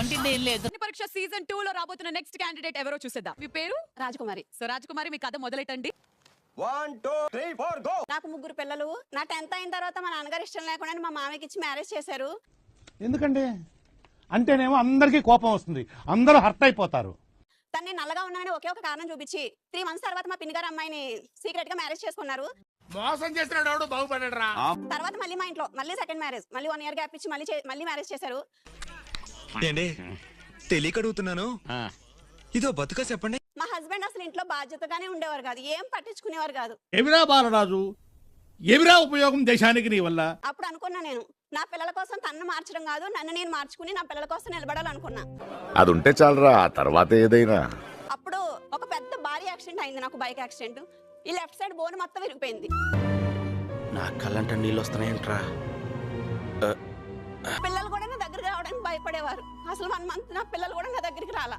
వంటింది ఏం లేదు. పరీక్ష సీజన్ 2 లో రాబోతున్న నెక్స్ట్ క్యాండిడేట్ ఎవరో చూసేద్దాం. మీ పేరు? రాజకుమారి. సో రాజకుమారి, మీ కథ మొదలెట్టండి. 1 2 3 4 గో. నాకు 3 పిల్లలు. నా 10th అయిన తర్వాత మా నాన్నగారు ఇష్టం లేకుండా మా మామయ్యకి ఇచ్చి మ్యారేజ్ చేశారు. ఎందుకంటే అంటేనేమో అందరికీ కోపం వస్తుంది, అందరూ హర్ట్ అయిపోతారు. తన్ని నల్లగా ఉన్నానని ఒకే ఒక కారణం చూపించి 3 months తర్వాత మా పిన్ని గారు అమ్మాయిని సీక్రెట్ గా మ్యారేజ్ చేసుకున్నారు. మోసం చేస్తున్నాడు బాగుపడరా. తర్వాత మళ్ళీ మా ఇంట్లో మళ్ళీ సెకండ్ మ్యారేజ్, మళ్ళీ 1 year గ్యాప్ ఇచ్చి మళ్ళీ మ్యారేజ్ చేశారు. తెలియక అడుగుతున్నాను, ఇదో బతుక చెప్పండి. మా హస్బెండ్ అసలు ఇంట్లో బాధ్యతగానే ఉండేవారు కాదు, ఏం పట్టించుకునేవారు కాదు. ఎవిరా బాలరాజు, ఎవిరా ఉపయోగం దేశానికి నీ వల్ల? అప్పుడు అనుకున్నా, నేను నా పిల్లల కోసం తన్ను మార్చడం కాదు, నన్ను నేను మార్చుకుని నా పిల్లల కోసం నిలబడాలనుకున్నా. అది ఉంటే చాలరా, తర్వాత ఏదైనా. అప్పుడు ఒక పెద్ద భారీ యాక్సిడెంట్ అయింది నాకు, బైక్ యాక్సిడెంట్. ఈ లెఫ్ట్ సైడ్ బోన్ మొత్తం విరిగిపోయింది. నా కళ్ళంట నీళ్ళు వస్తున్నాయంట్రా. పిల్లలు కూడా నా దగ్గరికి రావడానికి భయపడేవారు. అసలు 1 month నా పిల్లలు కూడా నా దగ్గరికి రాలా.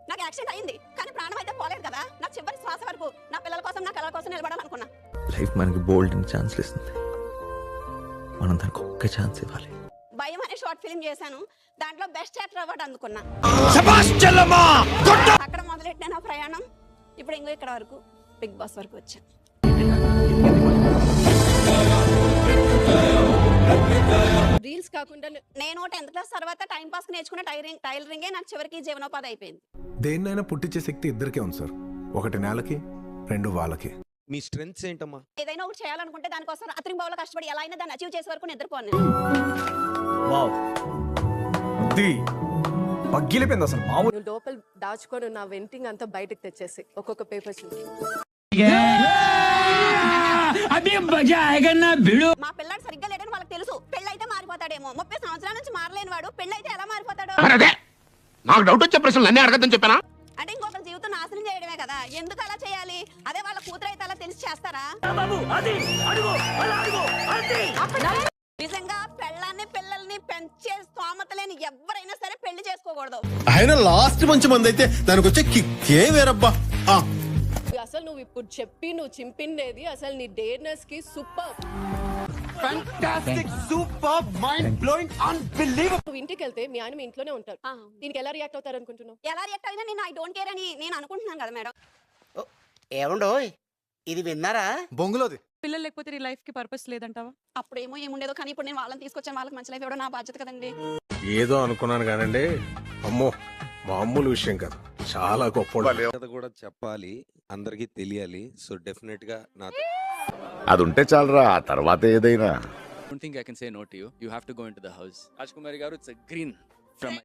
నాకు యాక్సిడెంట్ అయింది కానీ ప్రాణం అయితే పోలేదు కదా. నా చివరి శ్వాస వరకు నా పిల్లల కోసం నా కళల కోసం నిలబడాలనుకున్నా. లైఫ్ మనకి బోల్డ్ అని ఛాన్స్ ఇస్తుంది, మనం దానికి ఒక్క ఛాన్స్ ఇవ్వాలి. భయం అనే షార్ట్ ఫిల్మ్ చేశాను, దాంట్లో బెస్ట్ యాక్టర్ అవార్డు అందుకున్నా. అక్కడ మొదలెట్టిన నా ప్రయాణం ఇప్పుడు ఇంకో ఇక్కడ వరకు, బిగ్ బాస్ వరకు వచ్చా. రీల్స్ కాకుండా నేను 10th క్లాస్ తర్వాత టైం పాస్ నేర్చుకున్న టైలరింగే నాకు చివరికి జీవనోపాధి అయిపోయింది. దేన్నైనా పుట్టించే శక్తి ఇద్దరికే ఉంది సార్, ఒకటి నేలకి, 2 వాళ్ళకి. మీ స్ట్రెంగ్స్ ఏంటమ్మా? ఏదైనా ఒకటి చేయాలనుకుంటే దానికోసం రాత్రి బావులో కష్టపడి ఎలా అయినా దాన్ని అచీవ్ చేసే వరకు నిద్రపోను. పగ్గిలిపోయింది అసలు మామూలు. నువ్వు లోపల దాచుకొని నా వెంటింగ్ అంతా బయటకు తెచ్చేసి ఒక్కొక్క పేపర్ చూసి మా పిల్లాడు సరిగ్గా లేడని వాళ్ళకి తెలుసు. పెళ్ళైతే మారిపోతాడేమో. 30 సంవత్సరాల నుంచి మారలేని వాడు పెళ్ళైతే ఎలా మారిపోతాడు? నాకు డౌట్ వచ్చే ప్రశ్నలు అన్నీ అడగద్దని చెప్పానా? అంటే ఇంకొక జీవితం నాశనం చేయడమే కదా. ఎందుకు అలా చేయాలి? అదే వాళ్ళ కూతురు అయితే అలా తెలిసి చేస్తారా? నిజంగా పెళ్ళాన్ని పిల్లల్ని పెంచే స్తోమత లేని ఎవరైనా సరే పెళ్లి చేసుకోకూడదు. ఆయన లాస్ట్ మంచి మంది అయితే దానికి వచ్చే కిక్కే వేరబ్బా. అసలు నువ్వు ఇప్పుడు చెప్పి నువ్వు చింపిండేది అసలు నీ డేర్నెస్ కి సూపర్. నువ్వు ఇంటికి వెళ్తే మీ ఆయన మీ ఇంట్లోనే ఉంటారు, దీనికి ఎలా రియాక్ట్ అవుతారు అనుకుంటున్నావు? ఎలా రియాక్ట్ అయినా నేను ఐ డోంట్ కేర్ అని నేను అనుకుంటున్నాను కదా మేడం. ఏమండో ఇది విన్నారా? బొంగులోది. పిల్లలు లేకపోతే నీ లైఫ్ కి పర్పస్ లేదంటావా? అప్పుడేమో ఏముండేదో, కానీ ఇప్పుడు నేను వాళ్ళని తీసుకొచ్చాను, వాళ్ళకి మంచి లైఫ్ ఇవ్వడం నా బాధ్యత కదండి. ఏదో అనుకున్నాను కానండి, అమ్మో మామూలు విషయం కాదు, చాలా గొప్ప కూడా చెప్పాలి, అందరికి తెలియాలి. సో డెఫినెట్ గా నా అది ఉంటే చాలరా, తర్వాత ఏదైనా. I don't think I can say no to you. You have to go into the house. Rajkumari garu, it's a green from